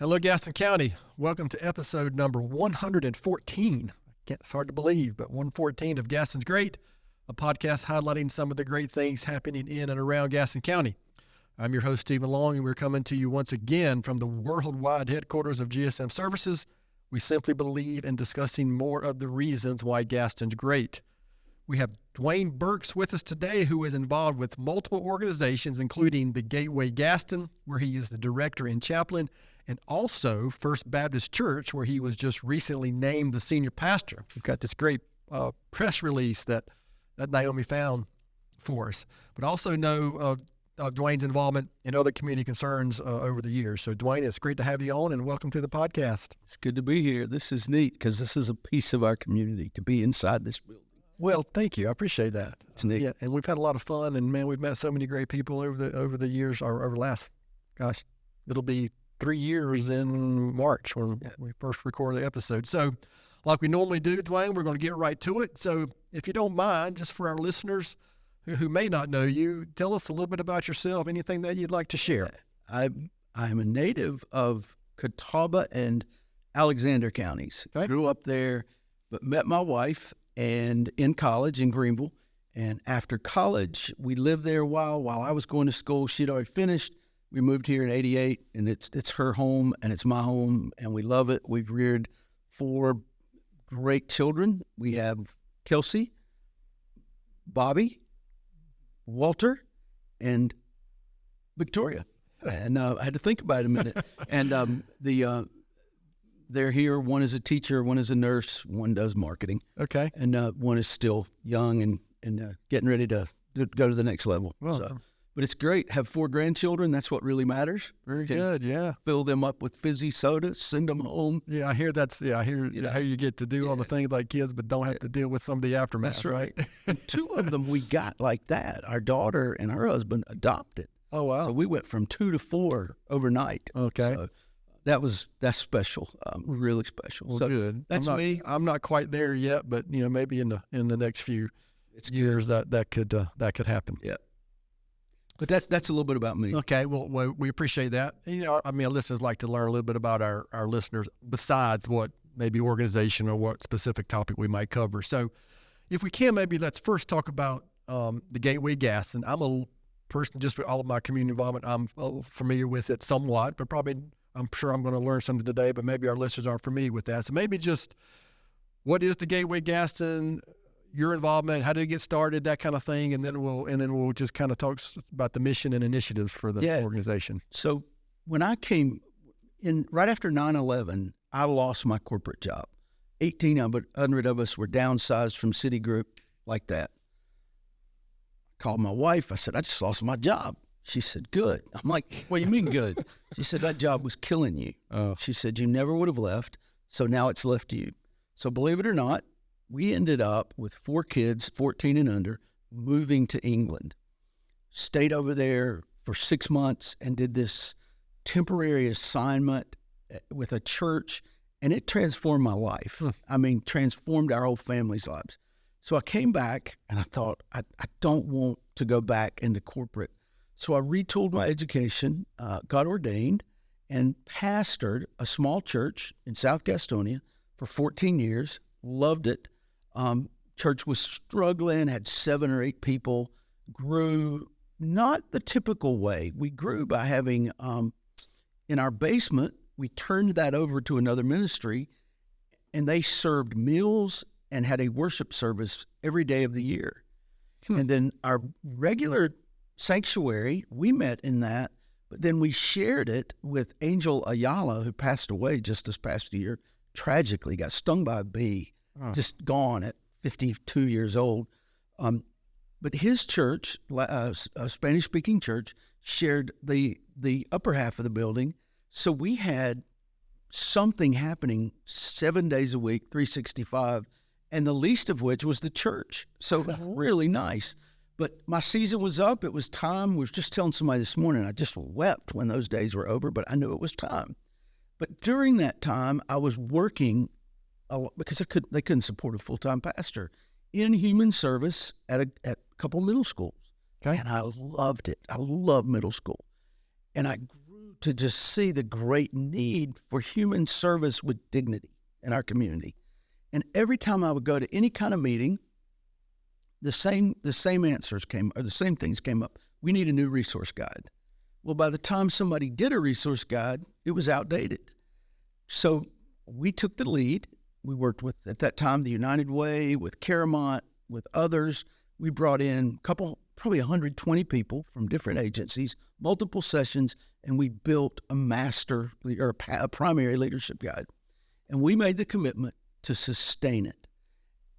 Hello, Gaston County. Welcome to episode number 114. It's hard to believe, but 114 of Gaston's Great, a podcast highlighting some of the great things happening in and around Gaston County. I'm your host, Stephen Long, and we're coming to you once again from the worldwide headquarters of GSM Services. We simply believe in discussing more of the reasons why Gaston's great. We have Dwayne Burks with us today, who is involved with multiple organizations, including the Gateway Gaston, where he is the director and chaplain, and also First Baptist Church, where he was just recently named the senior pastor. We've got this great press release that Naomi found for us, but also know Dwayne's involvement in other community concerns over the years. So, Dwayne, it's great to have you on, and welcome to the podcast. It's good to be here. This is neat because this is a piece of our community to be inside this building. Well, thank you. I appreciate that. It's neat. Yeah, and we've had a lot of fun, and man, we've met so many great people over the years, or over the last, it'll be 3 years in March when we first recorded the episode. So, like we normally do, Dwayne, we're going to get right to it. So, if you don't mind, just for our listeners who may not know you, tell us a little bit about yourself, anything that you'd like to share. I'm a native of Catawba and Alexander counties. Okay. Grew up there, but met my wife and in college in Greenville. And after college, we lived there a while I was going to school. She'd already finished. We moved here in '88, and it's her home and it's my home, and we love it. We've reared 4 great children. We have Kelsey, Bobby, Walter, and Victoria. And I had to think about it a minute. And they're here. One is a teacher, one is a nurse, one does marketing. Okay. And one is still young and getting ready to go to the next level. Well, But it's great. Have 4 grandchildren. That's what really matters. Very good. Yeah. Fill them up with fizzy soda, send them home. Yeah, I hear I hear how you get to do all the things like kids, but don't have to deal with some of the aftermath. That's right. And 2 of them we got like that. Our daughter and her husband adopted. Oh, wow. So we went from 2 to 4 overnight. Okay. So that's special. Really special. Well, so good. That's me. I'm not quite there yet, but maybe in the next few years that could happen. Yeah. But that's a little bit about me. Okay, well, we appreciate that. Our listeners like to learn a little bit about our listeners besides what maybe organization or what specific topic we might cover. So if we can, maybe let's first talk about the Gateway Gaston. I'm a person, just with all of my community involvement, I'm familiar with it somewhat, but probably I'm sure I'm going to learn something today, but maybe our listeners aren't familiar with that. So maybe just what is the Gateway Gaston? Your involvement, how did it get started, that kind of thing, and then we'll just kind of talk about the mission and initiatives for the organization. So when I came in right after 9/11, I lost my corporate job. 1,800 of us were downsized from Citigroup like that. I called my wife. I said, I just lost my job. She said, good. I'm like, what do you mean good? She said, that job was killing you. Oh. She said, you never would have left, so now it's left you. So believe it or not, we ended up with 4 kids, 14 and under, moving to England. Stayed over there for 6 months and did this temporary assignment with a church, and it transformed my life. Transformed our whole family's lives. So I came back, and I thought, I don't want to go back into corporate. So I retooled my education, got ordained, and pastored a small church in South Gastonia for 14 years. Loved it. Church was struggling, had 7 or 8 people, grew not the typical way. We grew by having, in our basement, we turned that over to another ministry, and they served meals and had a worship service every day of the year. And then our regular sanctuary, we met in that, but then we shared it with Angel Ayala, who passed away just this past year, tragically, got stung by a bee. Just gone at 52 years old. But his church, a Spanish-speaking church, shared the upper half of the building. So we had something happening 7 days a week, 365, and the least of which was the church. So it was really nice. But my season was up. It was time. We were just telling somebody this morning, I just wept when those days were over, but I knew it was time. But during that time, I was working because they couldn't support a full-time pastor in human service at a couple middle schools. Okay. And I loved it. I love middle school. And I grew to just see the great need for human service with dignity in our community. And every time I would go to any kind of meeting, the same answers came, or the same things came up. We need a new resource guide. Well, by the time somebody did a resource guide, it was outdated. So we took the lead. We worked with, at that time, the United Way, with Caramont, with others. We brought in probably 120 people from different agencies, multiple sessions, and we built a primary leadership guide. And we made the commitment to sustain it.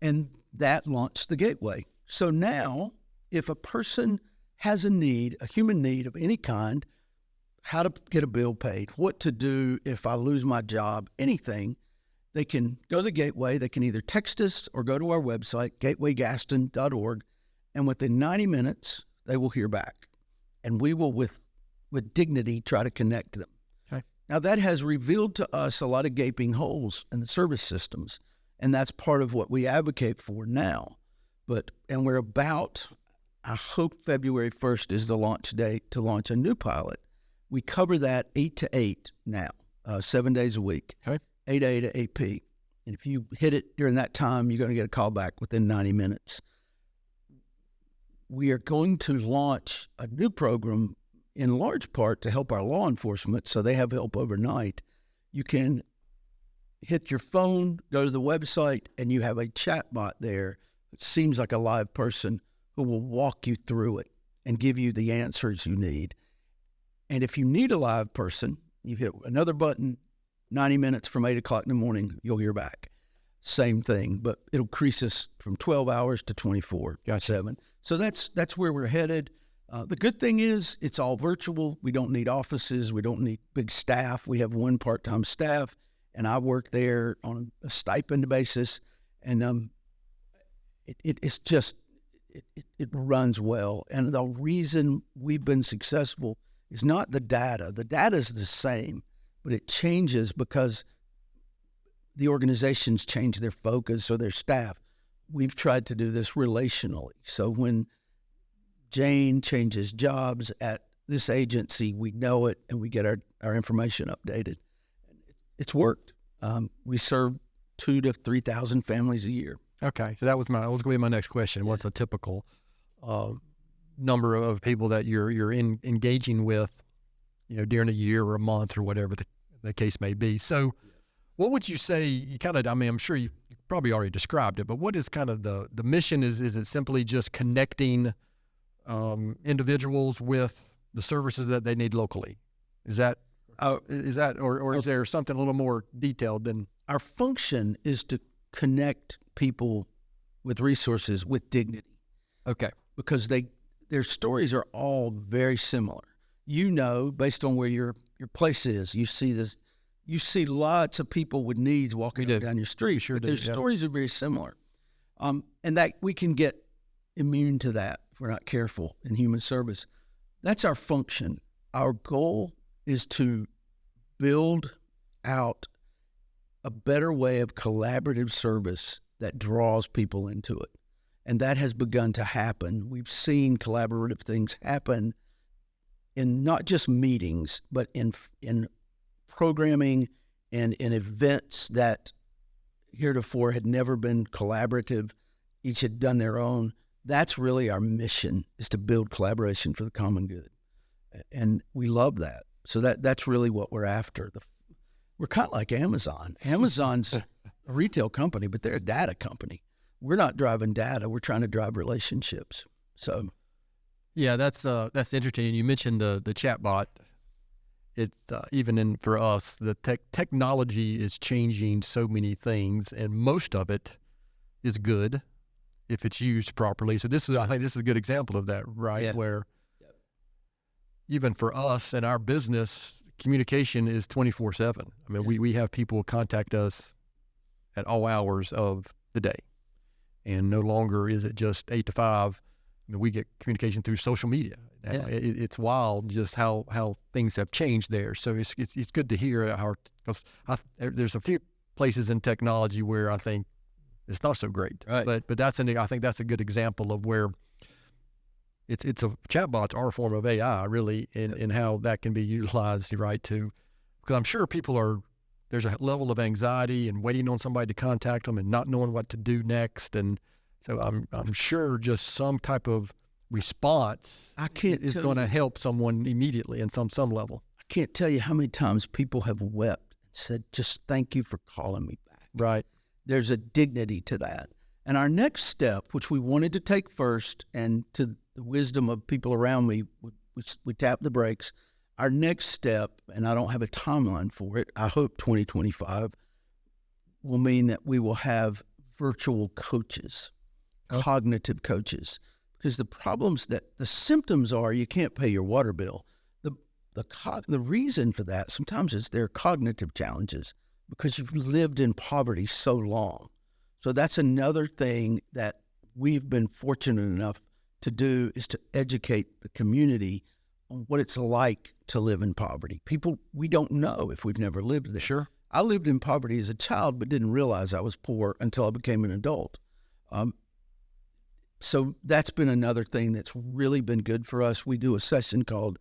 And that launched the Gateway. So now, if a person has a need, a human need of any kind, how to get a bill paid, what to do if I lose my job, anything, they can go to the Gateway. They can either text us or go to our website, gatewaygaston.org, and within 90 minutes, they will hear back. And we will, with dignity, try to connect them. Okay. Now, that has revealed to us a lot of gaping holes in the service systems, and that's part of what we advocate for now. And we're about, I hope February 1st is the launch date to launch a new pilot. We cover that 8 to 8 now, 7 days a week, okay. 8A to 8P. And if you hit it during that time, you're going to get a call back within 90 minutes. We are going to launch a new program in large part to help our law enforcement, so they have help overnight. You can hit your phone, go to the website, and you have a chat bot there. It seems like a live person who will walk you through it and give you the answers you need. And if you need a live person, you hit another button, 90 minutes from 8 o'clock in the morning, you'll hear back. Same thing, but it'll increase us from 12 hours to 24/7. Gotcha. So that's where we're headed. The good thing is it's all virtual. We don't need offices. We don't need big staff. We have one part-time staff, and I work there on a stipend basis. And it runs well. And the reason we've been successful is not the data. The data is the same, but it changes because the organizations change their focus or their staff. We've tried to do this relationally. So when Jane changes jobs at this agency, we know it and we get our information updated. It's worked. We serve 2,000 to 3,000 families a year. Okay, so that was going to be my next question. What's a typical number of people that you're engaging with, during a year or a month or whatever the case may be? So, what would you say? I'm sure you probably already described it, but what is kind of the mission? Is it simply just connecting individuals with the services that they need locally? Is that or is there something a little more detailed than? Our function is to connect people with resources with dignity. Okay. Because their stories are all very similar. Based on where your place is, you see lots of people with needs walking up down your street. Sure, their stories are very similar. And that we can get immune to that if we're not careful in human service. That's our function. Our goal is to build out a better way of collaborative service that draws people into it. And that has begun to happen. We've seen collaborative things happen in not just meetings, but in programming and in events that heretofore had never been collaborative. Each had done their own. That's really our mission, is to build collaboration for the common good. And we love that. So that's really what we're after. We're kind of like Amazon. Amazon's a retail company, but they're a data company. We're not driving data. We're trying to drive relationships. So, yeah, that's interesting. You mentioned the chatbot. It's even for us, the technology is changing so many things, and most of it is good if it's used properly. So I think this is a good example of that, right? Yeah. Where even for us and our business, communication is 24/7. I mean, we have people contact us at all hours of the day, and no longer is it just 8 to 5. I mean, we get communication through social media. Yeah. It's wild just how things have changed there. So it's good to hear because there's a few places in technology where I think it's not so great. Right. But I think that's a good example of where it's a chatbots are a form of AI, really, in how that can be utilized, right? Because I'm sure there's a level of anxiety and waiting on somebody to contact them and not knowing what to do next, and so I'm sure just some type of response is going to help someone immediately in some level. I can't tell you how many times people have wept and said, "Just thank you for calling me back." Right. There's a dignity to that. And our next step, which we wanted to take first, and to the wisdom of people around me, we tapped the brakes. Our next step, and I don't have a timeline for it, I hope 2025, will mean that we will have virtual coaches, cognitive coaches. Because the symptoms are you can't pay your water bill. The reason for that sometimes is there are cognitive challenges because you've lived in poverty so long. So that's another thing that we've been fortunate enough to do, is to educate the community on what it's like to live in poverty. People, we don't know if we've never lived there. Sure. I lived in poverty as a child, but didn't realize I was poor until I became an adult. So that's been another thing that's really been good for us. We do a session called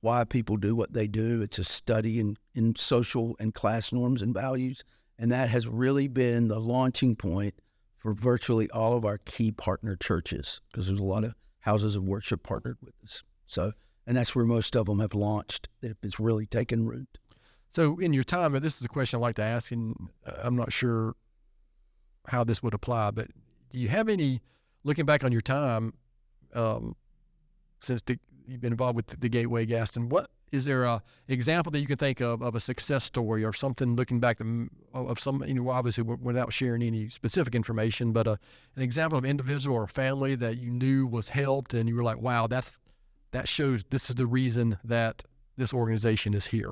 Why People Do What They Do. It's a study in social and class norms and values. And that has really been the launching point for virtually all of our key partner churches, because there's a lot of houses of worship partnered with us. So, and that's where most of them have launched, if it's really taken root. So in your time, and this is a question I like to ask, and I'm not sure how this would apply, but do you have any, looking back on your time, since you've been involved with the Gateway Gaston, is there a example that you can think of a success story or something looking back of some, obviously without sharing any specific information, but an example of an individual or a family that you knew was helped and you were like, wow, that shows this is the reason that this organization is here?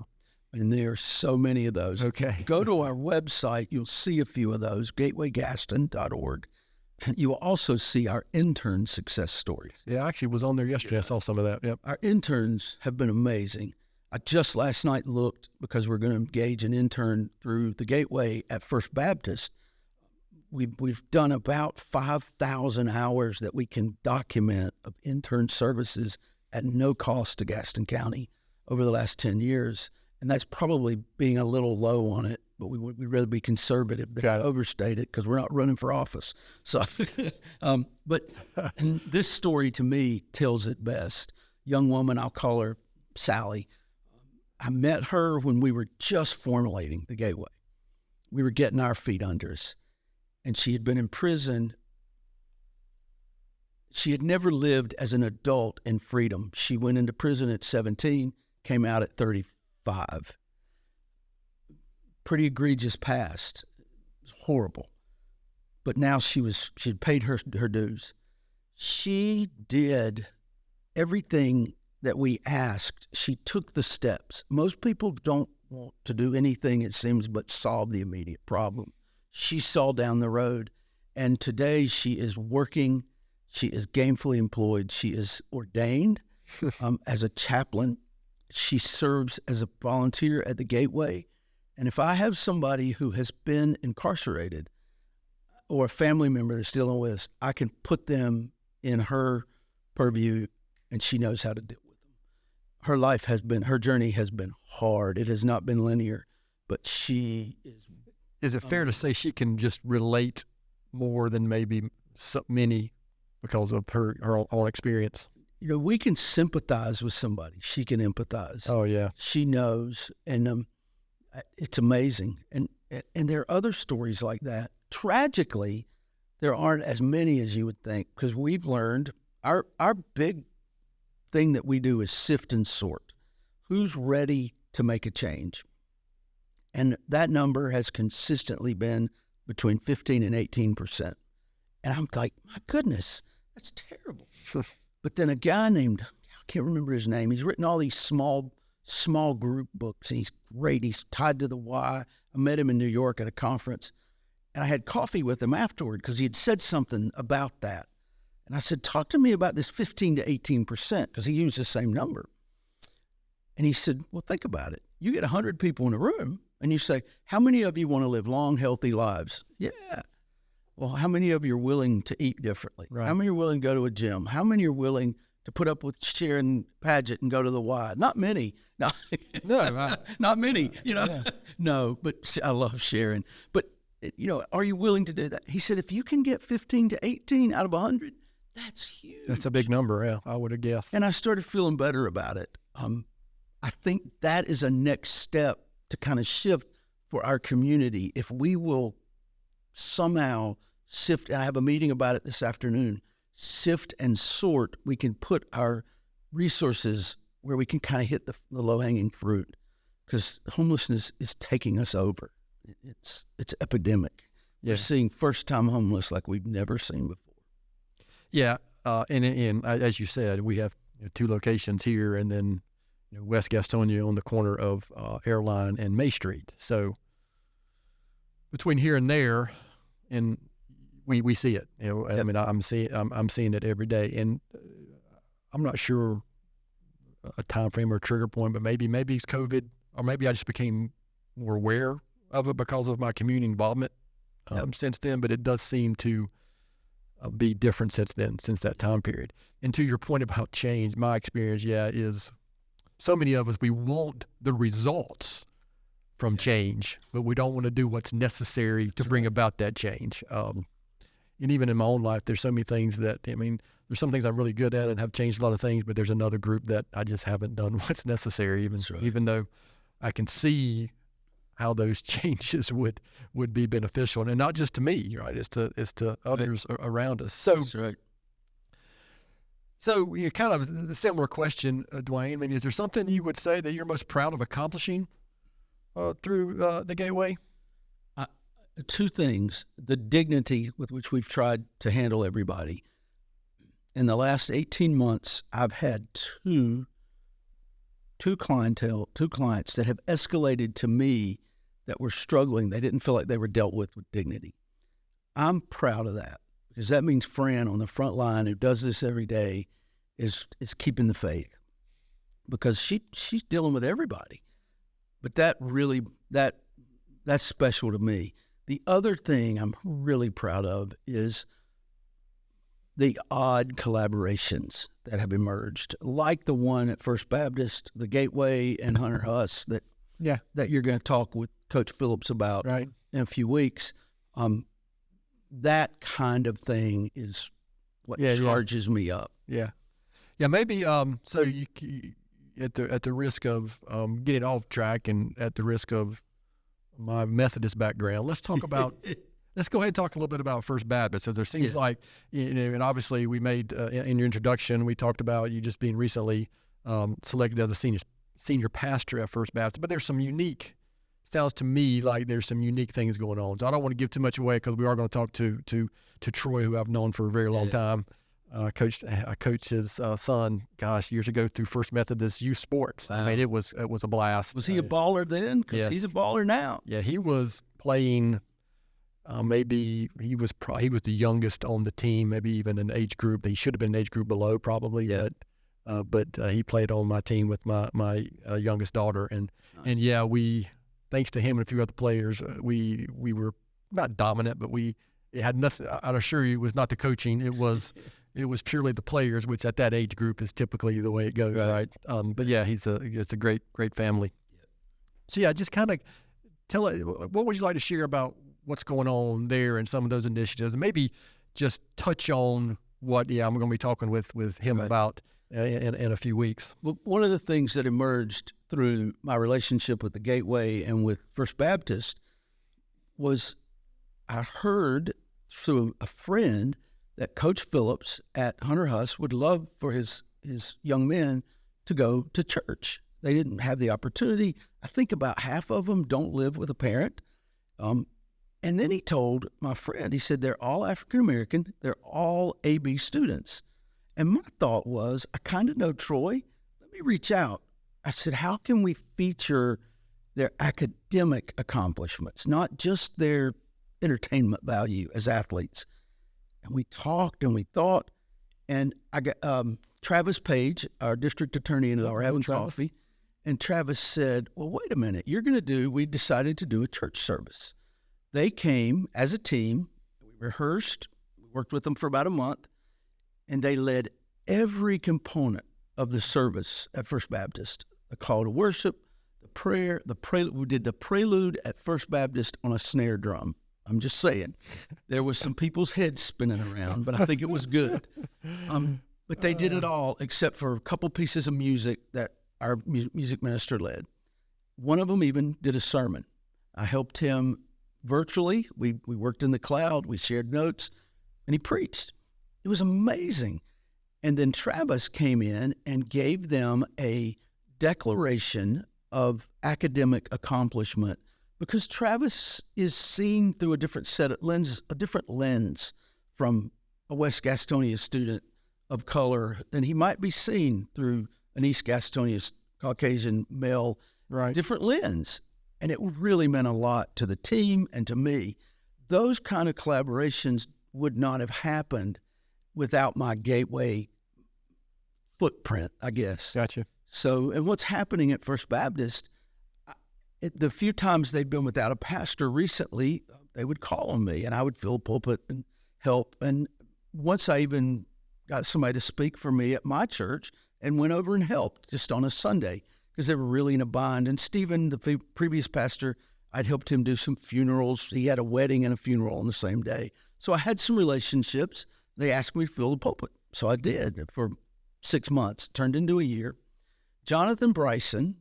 And there are so many of those. Okay. Go to our website. You'll see a few of those, gatewaygaston.org. You will also see our intern success stories. Yeah, I actually was on there yesterday. I saw some of that. Yep. Our interns have been amazing. I just last night looked, because we're going to engage an intern through the Gateway at First Baptist. We've done about 5,000 hours that we can document of intern services at no cost to Gaston County over the last 10 years. And that's probably being a little low on it, but we'd rather be conservative than overstate it, because we're not running for office. So, but and this story to me tells it best. Young woman, I'll call her Sally. I met her when we were just formulating the Gateway. We were getting our feet under us, and she had been in prison. She had never lived as an adult in freedom. She went into prison at 17, came out at 35. Pretty egregious past. It was horrible. But now she'd paid her dues. She did everything that we asked. She took the steps. Most people don't want to do anything, it seems, but solve the immediate problem. She saw down the road, and today she is working. She is gainfully employed. She is ordained as a chaplain. She serves as a volunteer at the Gateway. And if I have somebody who has been incarcerated or a family member that's still with us, I can put them in her purview, and she knows how to deal with them. Her journey has been hard. It has not been linear, but she is. Is it fair to say she can just relate more than maybe so many because of her own experience? We can sympathize with somebody. She can empathize. Oh, yeah. She knows, and it's amazing. And there are other stories like that. Tragically, there aren't as many as you would think, because we've learned our big thing that we do is sift and sort. Who's ready to make a change? And that number has consistently been between 15 and 18%. And I'm like, my goodness, that's terrible. But then a guy named, I can't remember his name, he's written all these small group books, and he's great. He's tied to the Y. I met him in New York at a conference, and I had coffee with him afterward because he had said something about that. And I said, talk to me about this 15 to 18%, because he used the same number. And he said, well, think about it. You get 100 people in a room, and you say, how many of you want to live long, healthy lives? Yeah. Well, how many of you are willing to eat differently? Right. How many are willing to go to a gym? How many are willing to put up with Sharon Paget and go to the Y? Not many. No, No, not many. Yeah. No, but I love Sharon. But are you willing to do that? He said, if you can get 15 to 18 out of 100, that's huge. That's a big number. Yeah, I would have guessed. And I started feeling better about it. I think that is a next step to kind of shift for our community. If we will somehow sift, and I have a meeting about it this afternoon, sift and sort, we can put our resources where we can kind of hit the low-hanging fruit, because homelessness is taking us over. It's epidemic. Yeah. We're seeing first-time homeless like we've never seen before. Yeah, and as you said, we have 2 locations here, and then West Gastonia on the corner of Airline and May Street. So between here and there, and we see it. Yep. I mean, I'm seeing it every day, and I'm not sure a time frame or a trigger point, but maybe it's COVID, or maybe I just became more aware of it because of my community involvement since then. But it does seem to be different since that time period. And to your point about change, my experience, is so many of us, we want the results from change, but we don't want to do what's necessary to bring about that change. And even in my own life, there's so many things that, there's some things I'm really good at and have changed a lot of things, but there's another group that I just haven't done what's necessary, even though I can see how those changes would be beneficial, and not just to me, right? It's to others around us. So that's right. So kind of a similar question, Dwayne. Is there something you would say that you're most proud of accomplishing through the Gateway? 2 things: the dignity with which we've tried to handle everybody. In the last 18 months, I've had two clients that have escalated to me that were struggling. They didn't feel like they were dealt with dignity. I'm proud of that, because that means Fran on the front line, who does this every day, is keeping the faith, because she's dealing with everybody. But that's special to me. The other thing I'm really proud of is the odd collaborations that have emerged, like the one at First Baptist, the Gateway, and Hunter Huss that you're going to talk with Coach Phillips about in a few weeks. That kind of thing is what charges me up. Yeah. Maybe so you at the risk of getting off track and at the risk of my Methodist background, let's talk about. Let's go ahead and talk a little bit about First Baptist. So there seems like, and obviously we made in your introduction, we talked about you just being recently selected as a senior pastor at First Baptist. But sounds to me like there's some unique things going on. So I don't want to give too much away, because we are going to talk to Troy, who I've known for a very long time. I coached his son, years ago through First Methodist Youth Sports. Wow. It was a blast. Was he a baller then? Because he's a baller now. Yeah, he was playing. Maybe he was the youngest on the team. Maybe even an age group. He should have been an age group below, probably. Yeah. But he played on my team with my youngest daughter, and we, thanks to him and a few other players, we were not dominant, but it had nothing. I'd assure you, it was not the coaching. It was purely the players, which at that age group is typically the way it goes, right? But it's a great family. So just kind of tell it. What would you like to share about what's going on there and some of those initiatives, and maybe just touch on what I'm going to be talking with him about in a few weeks. Well, one of the things that emerged through my relationship with the Gateway and with First Baptist was I heard through a friend that Coach Phillips at Hunter Huss would love for his young men to go to church. They didn't have the opportunity. I think about half of them don't live with a parent. And then he told my friend, he said, they're all African-American. They're all AB students. And my thought was, I kind of know Troy. Let me reach out. I said, how can we feature their academic accomplishments, not just their entertainment value as athletes? And we talked and we thought, and I got Travis Page, our district attorney, and I were having coffee. And Travis said, well, wait a minute. We decided to do a church service. They came as a team. We rehearsed. We worked with them for about a month. And they led every component of the service at First Baptist, the call to worship, the prayer, we did the prelude at First Baptist on a snare drum. I'm just saying. There was some people's heads spinning around, but I think it was good. But they did it all except for a couple pieces of music that our music minister led. One of them even did a sermon. I helped him virtually. We worked in the cloud. We shared notes, and he preached. It was amazing. And then Travis came in and gave them a declaration of academic accomplishment, because Travis is seen through a different lens from a West Gastonia student of color than he might be seen through an East Gastonia Caucasian male, right? Different lens. And it really meant a lot to the team and to me. Those kind of collaborations would not have happened without my Gateway footprint, I guess. Gotcha. So, and what's happening at First Baptist, the few times they've been without a pastor recently, they would call on me and I would fill a pulpit and help. And once I even got somebody to speak for me at my church and went over and helped just on a Sunday because they were really in a bind. And Stephen, the previous pastor, I'd helped him do some funerals. He had a wedding and a funeral on the same day. So I had some relationships. They asked me to fill the pulpit. So I did for 6 months, turned into a year. Jonathan Bryson,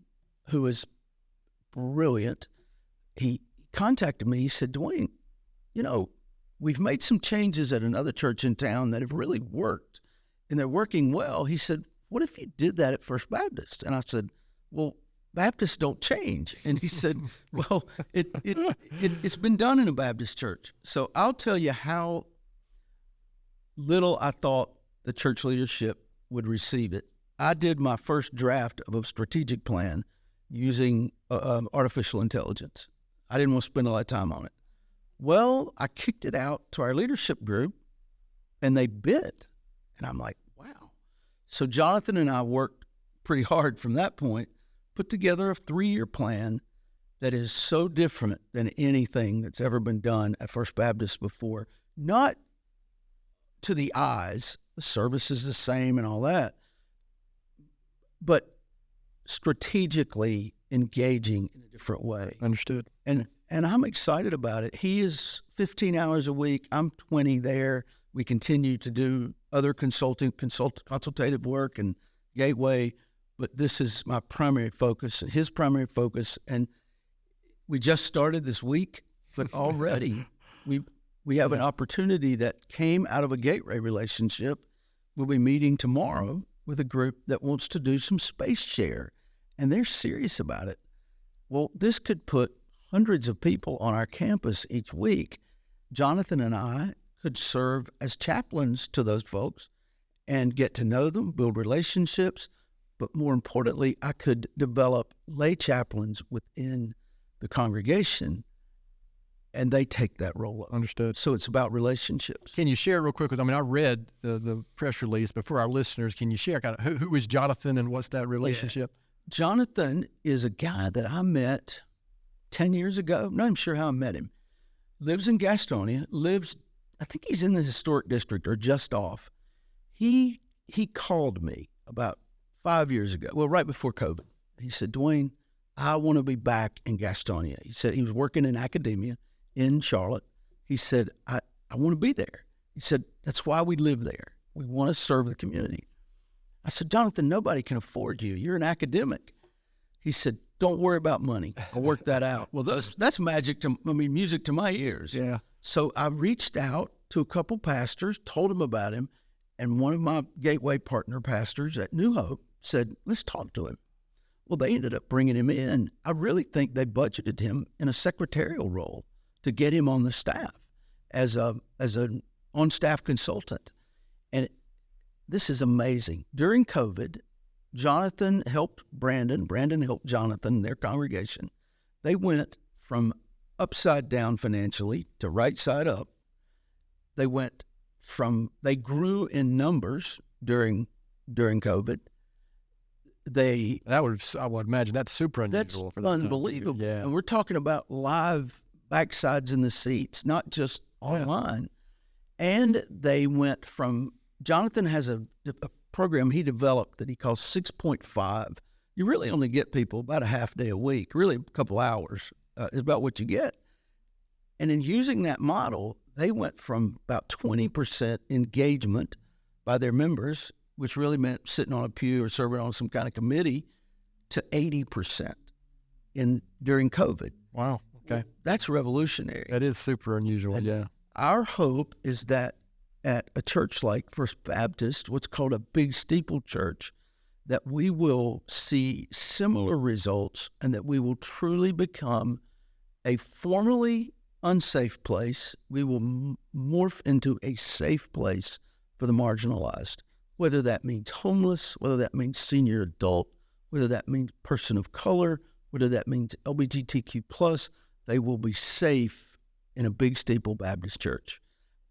who is brilliant, he contacted me. He said, Dwayne, we've made some changes at another church in town that have really worked, and they're working well. He said, what if you did that at First Baptist? And I said, well, Baptists don't change. And he said, well, it's been done in a Baptist church. So I'll tell you how little I thought the church leadership would receive it. I did my first draft of a strategic plan using artificial intelligence. I didn't want to spend a lot of time on it. Well, I kicked it out to our leadership group, and they bit. And I'm like, wow. So Jonathan and I worked pretty hard from that point, put together a 3-year plan that is so different than anything that's ever been done at First Baptist before. Not to the eyes, the service is the same and all that, but strategically engaging in a different way. Understood. And I'm excited about it. He is 15 hours a week. I'm 20 there. We continue to do other consultative work and Gateway, but this is my primary focus, his primary focus. And we just started this week, but already we have an opportunity that came out of a Gateway relationship. We'll be meeting tomorrow with a group that wants to do some space share, and they're serious about it. Well, this could put hundreds of people on our campus each week. Jonathan and I could serve as chaplains to those folks and get to know them, build relationships, but more importantly, I could develop lay chaplains within the congregation, and they take that role up. Understood. So it's about relationships. Can you share real quick I read the press release, but for our listeners, can you share kind of who is Jonathan and what's that relationship? Yeah. Jonathan is a guy that I met 10 years ago. Not even sure how I met him. Lives in Gastonia, I think he's in the historic district or just off. He called me about 5 years ago, well, right before COVID. He said, Dwayne, I want to be back in Gastonia. He said he was working in academia in Charlotte. He said, I want to be there. He said, that's why we live there. We want to serve the community. I said, Jonathan, nobody can afford you. You're an academic. He said, don't worry about money. I'll work that out. Well, that's music to my ears. Yeah. So I reached out to a couple pastors, told them about him, and one of my Gateway partner pastors at New Hope said, let's talk to him. Well, they ended up bringing him in. I really think they budgeted him in a secretarial role to get him on the staff as an on-staff consultant. And this is amazing. During COVID, Jonathan helped Brandon helped Jonathan, their congregation. They went from upside down financially to right side up. They grew in numbers during COVID. I would imagine that's super unusual. That's unbelievable. Yeah. And we're talking about live backsides in the seats, not just online. And they went from, Jonathan has a program he developed that he calls 6.5. You really only get people about a half day a week, really a couple hours is about what you get. And in using that model, they went from about 20% engagement by their members, which really meant sitting on a pew or serving on some kind of committee, to 80% during COVID. Wow. Okay. That's revolutionary. That is super unusual. And yeah. Our hope is that at a church like First Baptist, what's called a big steeple church, that we will see similar results and that we will truly become a formerly unsafe place. We will morph into a safe place for the marginalized, whether that means homeless, whether that means senior adult, whether that means person of color, whether that means LGBTQ+, they will be safe in a big steeple Baptist church.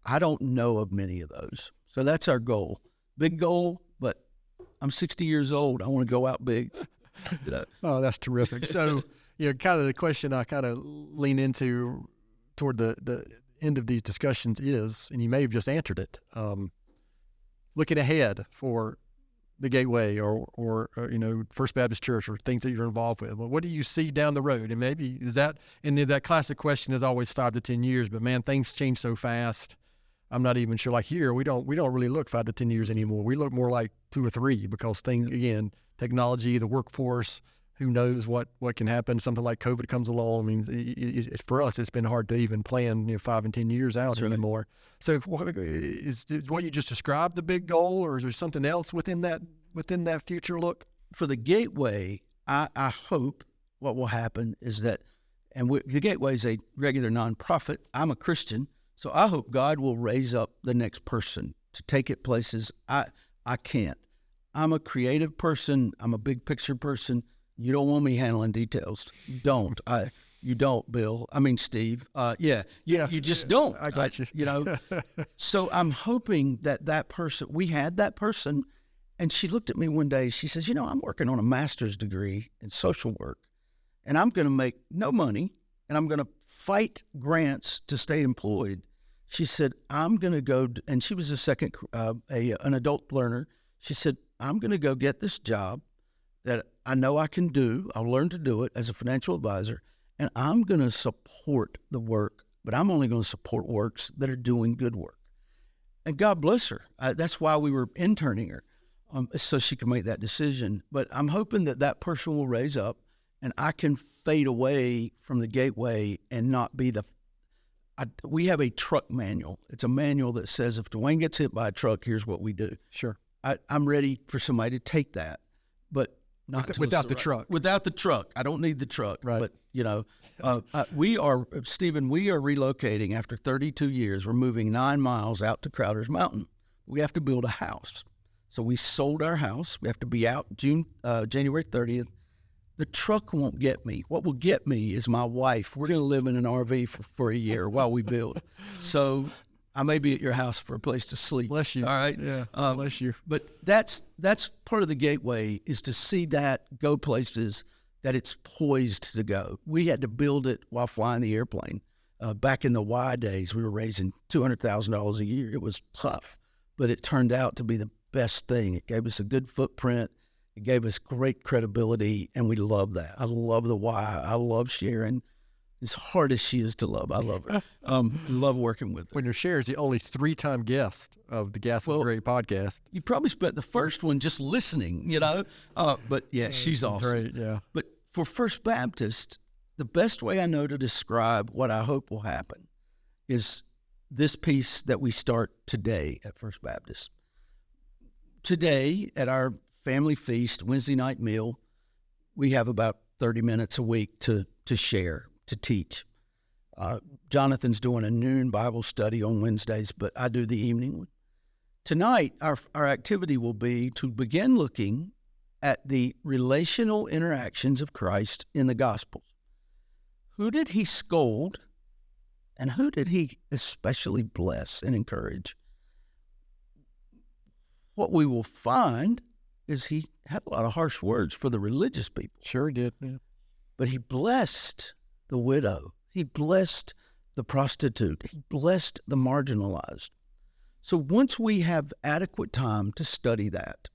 I don't know of many of those. So that's our goal. Big goal, but I'm 60 years old. I want to go out big. Oh, that's terrific. So, kind of the question I kind of lean into toward the end of these discussions is, and you may have just answered it, looking ahead for the Gateway or First Baptist Church or things that you're involved with. Well, what do you see down the road? And maybe that classic question is always 5 to 10 years, but man, things change so fast. I'm not even sure. Like here, we don't really look 5 to 10 years anymore. We look more like 2 or 3 because things, again, technology, the workforce, who knows what can happen. Something like COVID comes along. I mean, for us, it's been hard to even plan 5 and 10 years out anymore. So is what you just described the big goal, or is there something else within that future look? For the Gateway, I hope what will happen is that, the Gateway is a regular nonprofit. I'm a Christian, so I hope God will raise up the next person to take it places I can't. I'm a creative person. I'm a big picture person. You don't want me handling details. You don't. You don't, Bill. I mean, Steve. You just don't. I got you. So I'm hoping that person, we had that person, and she looked at me one day. She says, I'm working on a master's degree in social work, and I'm going to make no money, and I'm going to fight grants to stay employed. She said, I'm going to go, and she was an adult learner. She said, I'm going to go get this job that I know I can do. I'll learn to do it as a financial advisor, and I'm going to support the work, but I'm only going to support works that are doing good work. And God bless her. That's why we were interning her, so she could make that decision. But I'm hoping that person will raise up, and I can fade away from the Gateway and not be we have a truck manual. It's a manual that says if Dwayne gets hit by a truck, here's what we do. Sure. I'm ready for somebody to take that, but not without the truck. Without the truck. I don't need the truck. Right. But, we are relocating after 32 years. We're moving 9 miles out to Crowder's Mountain. We have to build a house. So we sold our house. We have to be out January 30th. The truck won't get me. What will get me is my wife. We're going to live in an RV for a year while we build. So I may be at your house for a place to sleep. Bless you. All right? Yeah, bless you. But that's part of the Gateway, is to see that go places that it's poised to go. We had to build it while flying the airplane. Back in the Y days, we were raising $200,000 a year. It was tough, but it turned out to be the best thing. It gave us a good footprint. It gave us great credibility, and we love that. I love the Y. I love Sharon. As hard as she is to love, I love her. Love working with her. When your Cher is the only 3-time guest of the Gaston's Great podcast. You probably spent the first one just listening, But yeah, she's awesome. Great, yeah. But for First Baptist, the best way I know to describe what I hope will happen is this piece that we start today at First Baptist. Today, at our family feast, Wednesday night meal, we have about 30 minutes a week to share, to teach. Jonathan's doing a noon Bible study on Wednesdays, but I do the evening one. Tonight, our activity will be to begin looking at the relational interactions of Christ in the Gospels. Who did he scold, and who did he especially bless and encourage? What we will find is he had a lot of harsh words for the religious people. Sure did, yeah. But he blessed the widow. He blessed the prostitute. He blessed the marginalized. So once we have adequate time to study that,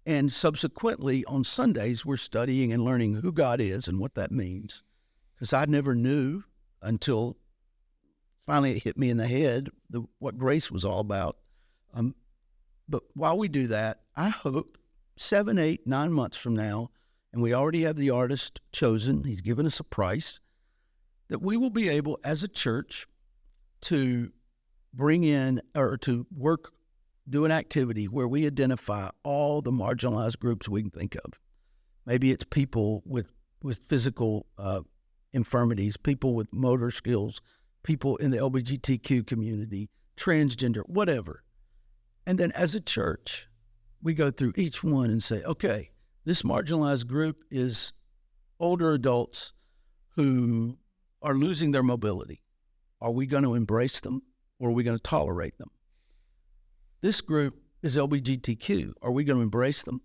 And subsequently, on Sundays, we're studying and learning who God is and what that means. Because I never knew until finally it hit me in the head what grace was all about. But while we do that, I hope 7, 8, 9 months from now, and we already have the artist chosen, he's given us a price, that we will be able, as a church, to bring in or to work, do an activity where we identify all the marginalized groups we can think of. Maybe it's people with physical infirmities, people with motor skills, people in the LGBTQ community, transgender, whatever. And then as a church, we go through each one and say, okay, this marginalized group is older adults who are losing their mobility. Are we going to embrace them or are we going to tolerate them? This group is LGBTQ. Are we going to embrace them?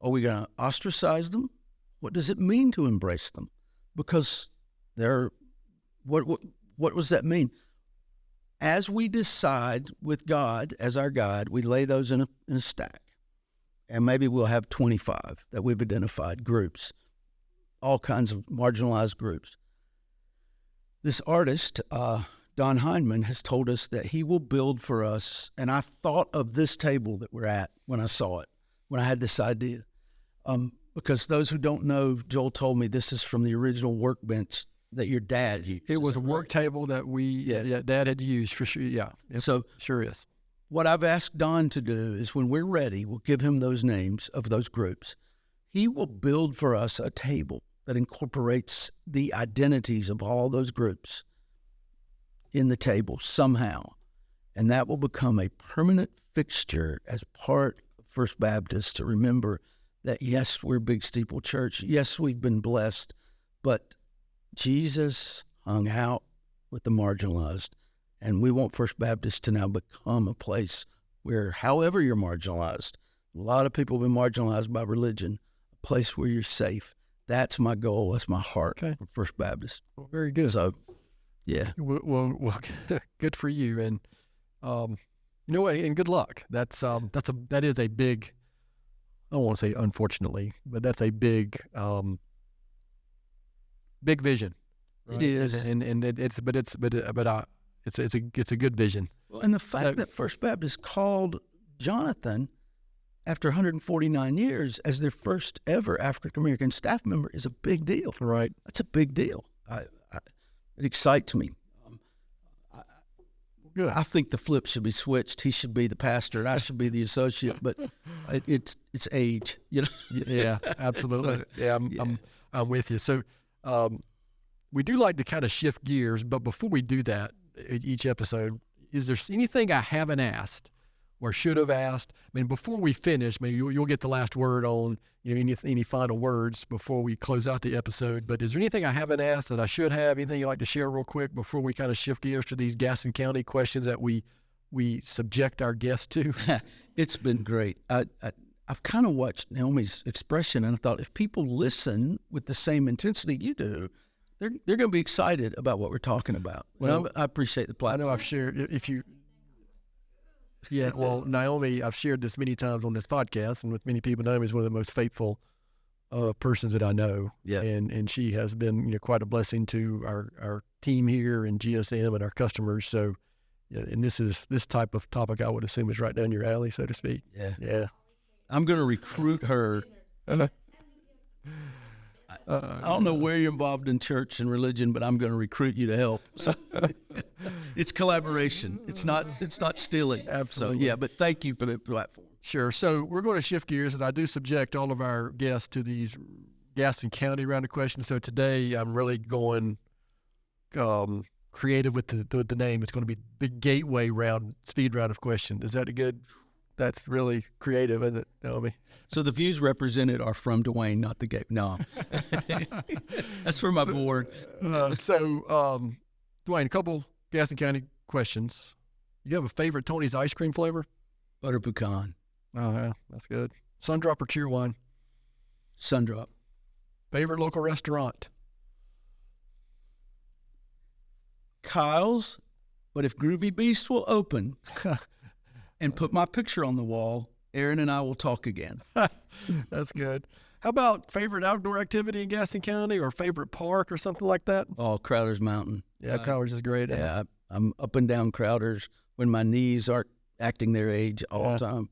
Are we going to ostracize them? What does it mean to embrace them? Because what does that mean? As we decide with God as our guide, we lay those in a stack. And maybe we'll have 25 that we've identified, groups, all kinds of marginalized groups. This artist, Don Heineman, has told us that he will build for us, and I thought of this table that we're at when I saw it, when I had this idea. Because those who don't know, Joel told me this is from the original workbench that your dad used. It was a work table that Dad had used for sure. Yeah, it so sure is. What I've asked Don to do is when we're ready, we'll give him those names of those groups. He will build for us a table that incorporates the identities of all those groups in the table somehow. And that will become a permanent fixture as part of First Baptist to remember that, yes, we're Big Steeple Church. Yes, we've been blessed, but Jesus hung out with the marginalized. And we want First Baptist to now become a place where, however you're marginalized, a lot of people have been marginalized by religion, a place where you're safe. That's my goal. That's my heart for First Baptist. Well, very good. So, yeah. Well, good for you. And, you know what, and good luck. That is a big, I don't want to say unfortunately, but that's a big vision. Right? It is. And it's a good vision. Well, and the fact that First Baptist called Jonathan after 149 years as their first ever African-American staff member is a big deal. Right. That's a big deal. It excites me. Good. I think the flip should be switched. He should be the pastor, and I should be the associate. But it's age, you know. Yeah, absolutely. So, I'm with you. So, we do like to kind of shift gears, but before we do that, each episode, is there anything I haven't asked or should have asked? I mean, before we finish, maybe you'll get the last word on any final words before we close out the episode. But is there anything I haven't asked that I should have? Anything you'd like to share real quick before we kind of shift gears to these Gaston County questions that we subject our guests to? It's been great. I've kind of watched Naomi's expression, and I thought if people listen with the same intensity you do, they're going to be excited about what we're talking about. Well, I appreciate the platform. I know I've shared, Naomi, I've shared this many times on this podcast and with many people. Naomi is one of the most faithful persons that I know. Yeah. And she has been quite a blessing to our team here and GSM and our customers. So, yeah, and this type of topic I would assume is right down your alley, so to speak. Yeah. Yeah. I'm going to recruit her. I don't know where you're involved in church and religion, but I'm going to recruit you to help. So it's collaboration. It's not stealing. Absolutely. So, yeah, but thank you for the platform. Sure. So we're going to shift gears, and I do subject all of our guests to these Gaston County round of questions. So today I'm really going creative with the name. It's going to be the Gateway speed round of questions. Is that a good? That's really creative, isn't it, Naomi? So the views represented are from Dwayne, not the Gateway. No. That's for my board. Dwayne, a couple Gaston County questions. You have a favorite Tony's ice cream flavor? Butter pecan. Oh, yeah, that's good. Sundrop or Cheerwine? Sundrop. Favorite local restaurant? Kyle's, but if Groovy Beast will open and put my picture on the wall, Aaron and I will talk again. That's good. How about favorite outdoor activity in Gaston County or favorite park or something like that? Oh, Crowder's Mountain. Yeah, Crowder's is great. Yeah, I'm up and down Crowder's when my knees aren't acting their age all the time.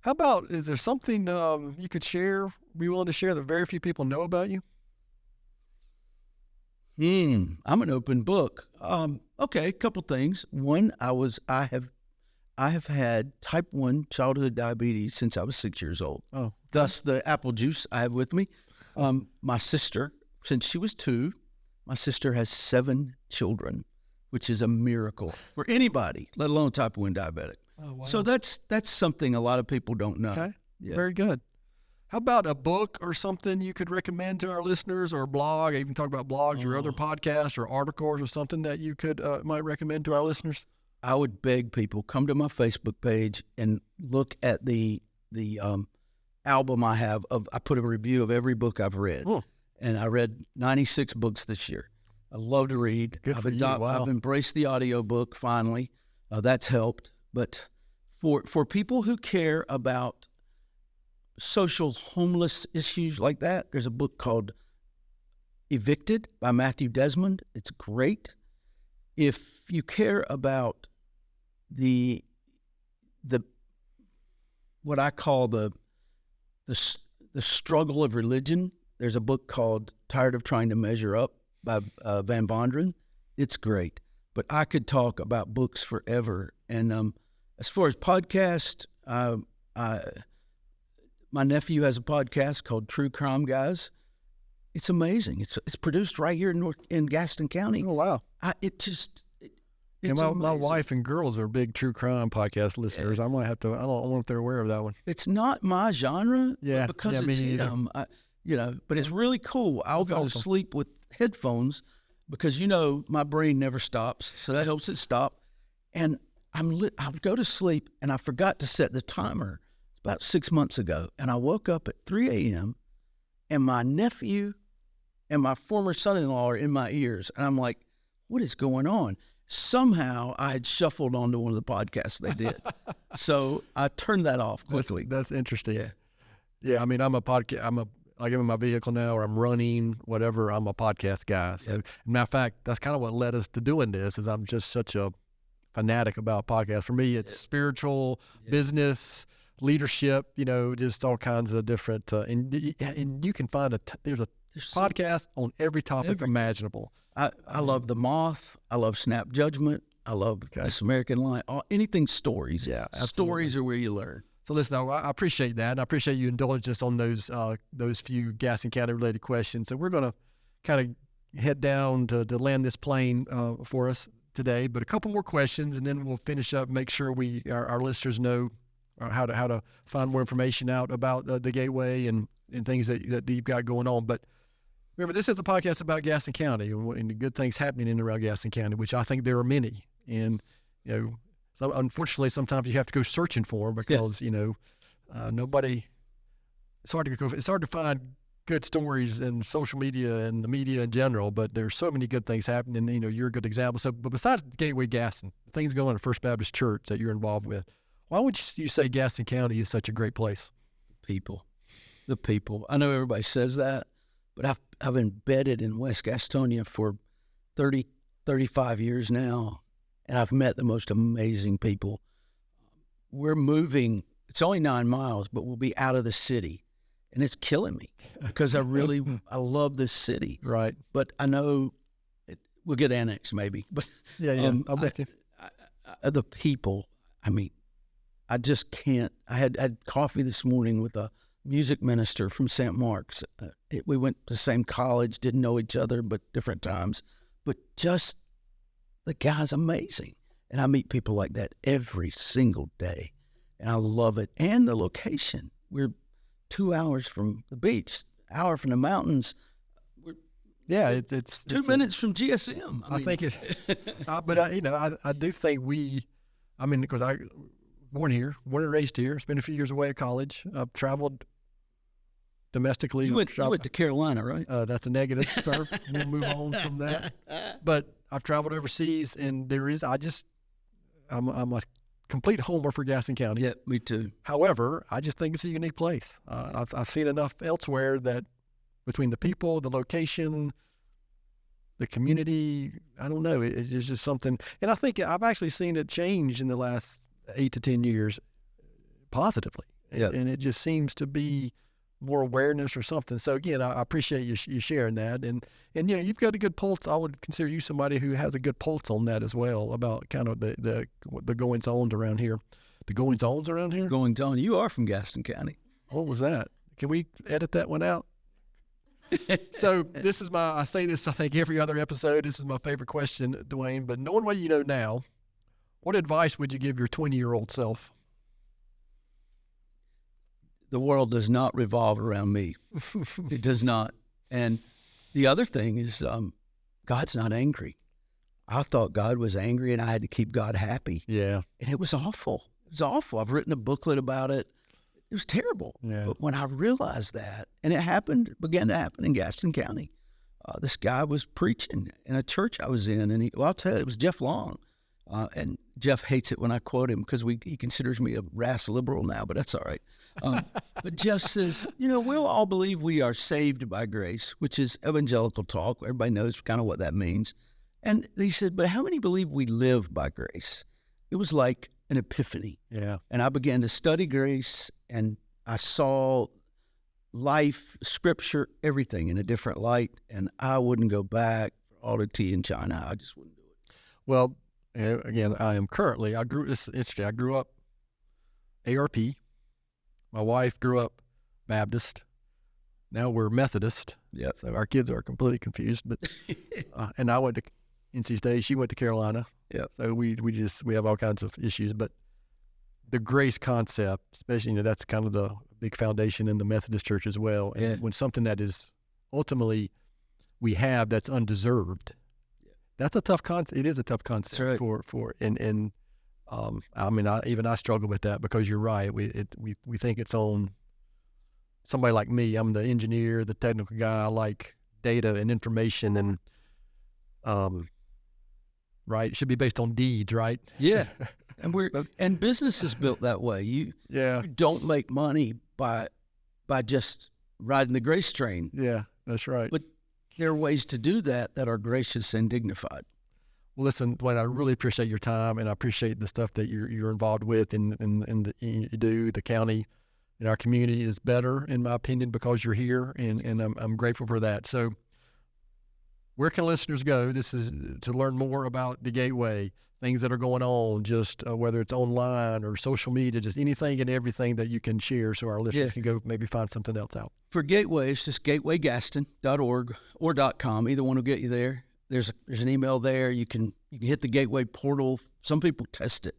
How about, is there something you could share, be willing to share that very few people know about you? I'm an open book. Okay, a couple things. One, I have had type 1 childhood diabetes since I was 6 years old. Oh. Thus the apple juice I have with me. My sister, since she was 2, my sister has 7 children, which is a miracle for anybody, let alone type 1 diabetic. Oh, wow. So that's something a lot of people don't know. Okay, Yeah. very good. How about a book or something you could recommend to our listeners, or a blog? I even talk about blogs or other podcasts or articles or something that you could might recommend to our listeners. I would beg people, come to my Facebook page and look at the album I have. I put a review of every book I've read, and I read 96 books this year. I love to read. Good for you. Wow. I've embraced the audiobook finally. That's helped. But for people who care about social homeless issues like that, there's a book called Evicted by Matthew Desmond. It's great. If you care about the what I call the struggle of religion, there's a book called Tired of Trying to Measure Up by Van Vonderen. It's great. But I could talk about books forever. And as far as podcast, my nephew has a podcast called True Crime Guys. It's amazing. It's produced right here in Gaston County. Oh, wow. It's my wife and girls are big true crime podcast listeners. I might have to. I don't know if they're aware of that one. It's not my genre. Yeah, because me it's neither. but it's really cool. I'll go to sleep with headphones because my brain never stops, so that helps it stop. And I'll go to sleep, and I forgot to set the timer. It's about 6 months ago, and I woke up at 3 a.m. and my nephew and my former son-in-law are in my ears, and I'm like, "What is going on?" Somehow I had shuffled onto one of the podcasts they did. So I turned that off quickly. That's interesting. Yeah. I mean, I'm a podcast. Like I'm in my vehicle now, or I'm running, whatever. I'm a podcast guy. So, matter of fact, that's kind of what led us to doing this. Is I'm just such a fanatic about podcasts. For me, it's spiritual, business, leadership. Just all kinds of different. And you can find there's a podcast on every topic imaginable. I love The Moth. I love Snap Judgment. I love This American Life. Anything stories. Yeah, absolutely. Stories are where you learn. So listen, I appreciate that, and I appreciate you indulging us on those few Gaston County related questions. So we're going to kind of head down to land this plane for us today, but a couple more questions, and then we'll finish up. Make sure our listeners know how to find more information out about the Gateway and things that you've got going on. But remember, this is a podcast about Gaston County and the good things happening in and around Gaston County, which I think there are many. And, so unfortunately, sometimes you have to go searching for them because, nobody, it's hard to find good stories in social media and the media in general, but there's so many good things happening. You're a good example. So, but besides Gateway Gaston, things going on at First Baptist Church that you're involved with, why would you say Gaston County is such a great place? The people. I know everybody says that, but I've embedded in West Gastonia for 35 years now, and I've met the most amazing people. We're moving. It's only 9 miles, but we'll be out of the city, and it's killing me because I love this city. Right. But I know we'll get annexed maybe. But I'll bet you. The people, I mean, I just can't. I had coffee this morning with a music minister from St. Mark's. We went to the same college, didn't know each other, but different times. But just the guy's amazing. And I meet people like that every single day. And I love it. And the location. We're 2 hours from the beach, hour from the mountains. It's 2 minutes from GSM. I think it's, but I do think because I born and raised here, spent a few years away at college. I've traveled domestically. You went to Carolina, right? That's a negative, sir. We'll move on from that. But I've traveled overseas, and I'm a complete homer for Gaston County. Yeah, me too. However, I just think it's a unique place. I've seen enough elsewhere that between the people, the location, the community, I don't know. It's just something. And I think I've actually seen it change in the last 8 to 10 years positively. Yeah. And it just seems to be more awareness or something. So again, I appreciate you sharing that. And you've got a good pulse. I would consider you somebody who has a good pulse on that as well, about kind of the goings on around here. The goings ons around here? Goings on. You are from Gaston County. What was that? Can we edit that one out? So this is I say this, I think, every other episode. This is my favorite question, Dwayne. But knowing what you know now, what advice would you give your 20-year-old self? The world does not revolve around me. It does not. And the other thing is, God's not angry. I thought God was angry and I had to keep God happy. Yeah. And it was awful. It was awful. I've written a booklet about it. It was terrible. Yeah. But when I realized that, and it began to happen in Gaston County, this guy was preaching in a church I was in, and I'll tell you, it was Jeff Long. And Jeff hates it when I quote him because he considers me a rash liberal now, but that's all right. But Jeff says, we'll all believe we are saved by grace, which is evangelical talk. Everybody knows kind of what that means. And he said, but how many believe we live by grace? It was like an epiphany. Yeah. And I began to study grace, and I saw life, scripture, everything in a different light. And I wouldn't go back for all the tea in China. I just wouldn't do it. Well, again, I grew up ARP. My wife grew up Baptist. Now we're Methodist. Yeah. So our kids are completely confused. But and I went to NC State. She went to Carolina. Yeah. So we have all kinds of issues. But the grace concept, especially, that's kind of the big foundation in the Methodist Church as well. And Yeah. when something that is ultimately we have that's undeserved, that's a tough concept. It is a tough concept. That's right. I struggle with that because you're right. We think it's on somebody like me. I'm the engineer, the technical guy. I like data and information, and right. It should be based on deeds, right? Yeah. And business is built that way. You don't make money by just riding the grace train. Yeah, that's right. But there are ways to do that are gracious and dignified. Well, listen, Dwayne, I really appreciate your time, and I appreciate the stuff that you're involved with, and you do. The county and our community is better, in my opinion, because you're here, and I'm grateful for that. So, where can listeners go? This is to learn more about the Gateway, things that are going on, just whether it's online or social media, just anything and everything that you can share, so our listeners can go maybe find something else out. For Gateway, it's just gatewaygaston.org or .com. Either one will get you there. There's an email there. You can hit the Gateway portal. Some people test it.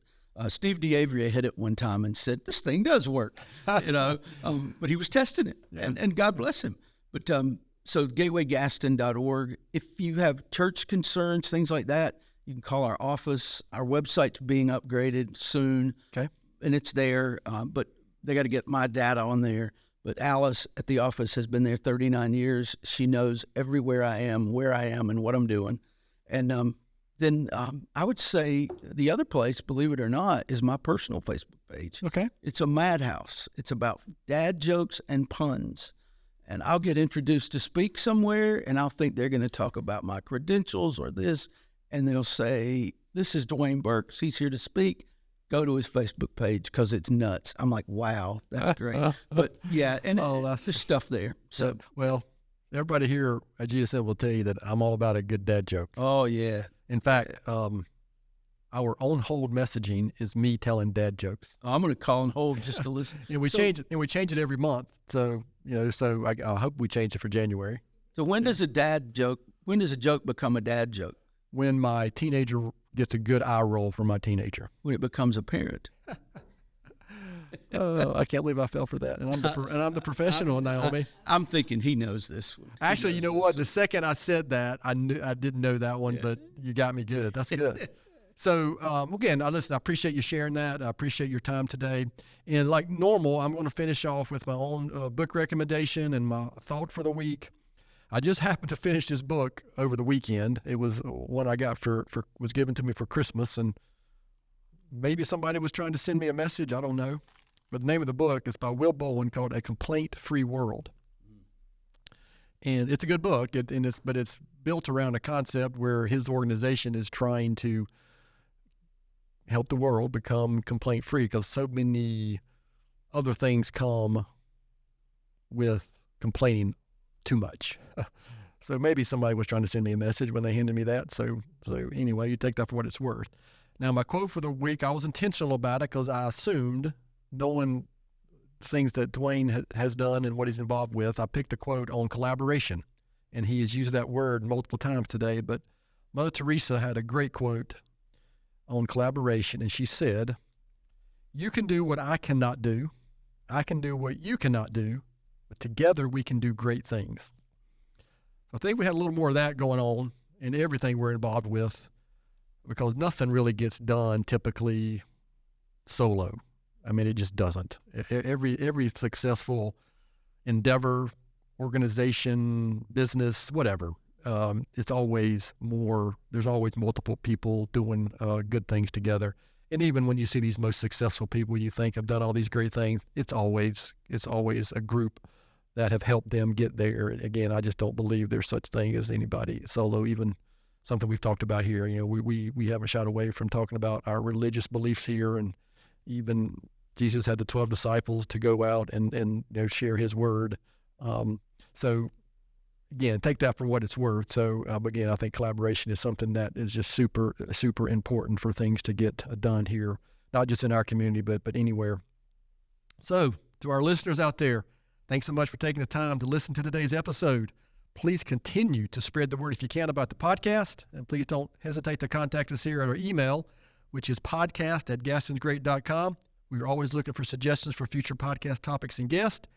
Steve DeAvrier hit it one time and said, this thing does work, but he was testing it, and God bless him. But so gatewaygaston.org. If you have church concerns, things like that, you can call our office. Our website's being upgraded soon. Okay. And it's there, but they got to get my data on there. But Alice at the office has been there 39 years. She knows everywhere I am, where I am, and what I'm doing. And then I would say the other place, believe it or not, is my personal Facebook page. Okay. It's a madhouse. It's about dad jokes and puns. And I'll get introduced to speak somewhere, and I'll think they're going to talk about my credentials or this, and they'll say, this is Dwayne Burks. He's here to speak. Go to his Facebook page because it's nuts. I'm like, wow, that's great. But yeah, and there's stuff there. So well, everybody here at GSM will tell you that I'm all about a good dad joke. Oh yeah. In fact, our on hold messaging is me telling dad jokes. I'm going to call and hold just to listen. And we change it, and we change it every month. So I hope we change it for January. So when does a joke become a dad joke? When my teenager gets a good eye roll from my teenager. When it becomes apparent. I can't believe I fell for that. And I'm the professional, Naomi. I'm thinking he knows this one. Actually, you know what? The second I said that, I didn't know that one, but you got me good. That's good. So, again, I appreciate you sharing that. I appreciate your time today. And like normal, I'm going to finish off with my own book recommendation and my thought for the week. I just happened to finish this book over the weekend. It was one I got was given to me for Christmas, and maybe somebody was trying to send me a message. I don't know. But the name of the book is by Will Bowen, called A Complaint-Free World. And it's a good book, but it's built around a concept where his organization is trying to help the world become complaint-free, because so many other things come with complaining too much. So maybe somebody was trying to send me a message when they handed me that. So anyway, you take that for what it's worth. Now, my quote for the week, I was intentional about it because I assumed, knowing things that Dwayne has done and what he's involved with, I picked a quote on collaboration. And he has used that word multiple times today. But Mother Teresa had a great quote on collaboration, and she said, "You can do what I cannot do. I can do what you cannot do. But together we can do great things." So I think we had a little more of that going on in everything we're involved with, because nothing really gets done typically solo. I mean, it just doesn't. Every successful endeavor, organization, business, whatever, it's always more. There's always multiple people doing good things together. And even when you see these most successful people you think have done all these great things, it's always a group that have helped them get there. Again, I just don't believe there's such thing as anybody solo. Even something we've talked about here. You know, we haven't shied away from talking about our religious beliefs here, and even Jesus had the 12 disciples to go out and share his word. So again, take that for what it's worth. So again, I think collaboration is something that is just super, super important for things to get done here, not just in our community, but anywhere. So to our listeners out there, thanks so much for taking the time to listen to today's episode. Please continue to spread the word if you can about the podcast. And please don't hesitate to contact us here at our email, which is podcast@gastonsgreat.com. We're always looking for suggestions for future podcast topics and guests.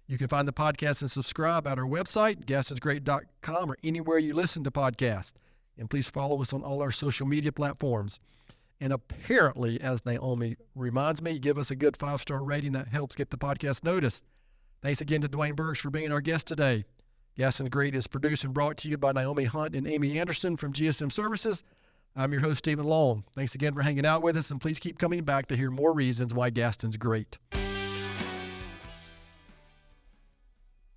You can find the podcast and subscribe at our website, gastonsgreat.com, or anywhere you listen to podcasts. And please follow us on all our social media platforms. And apparently, as Naomi reminds me, give us a good 5-star rating. That helps get the podcast noticed. Thanks again to Dwayne Burks for being our guest today. Gaston's Great is produced and brought to you by Naomi Hunt and Amy Anderson from GSM Services. I'm your host, Stephen Long. Thanks again for hanging out with us, and please keep coming back to hear more reasons why Gaston's great.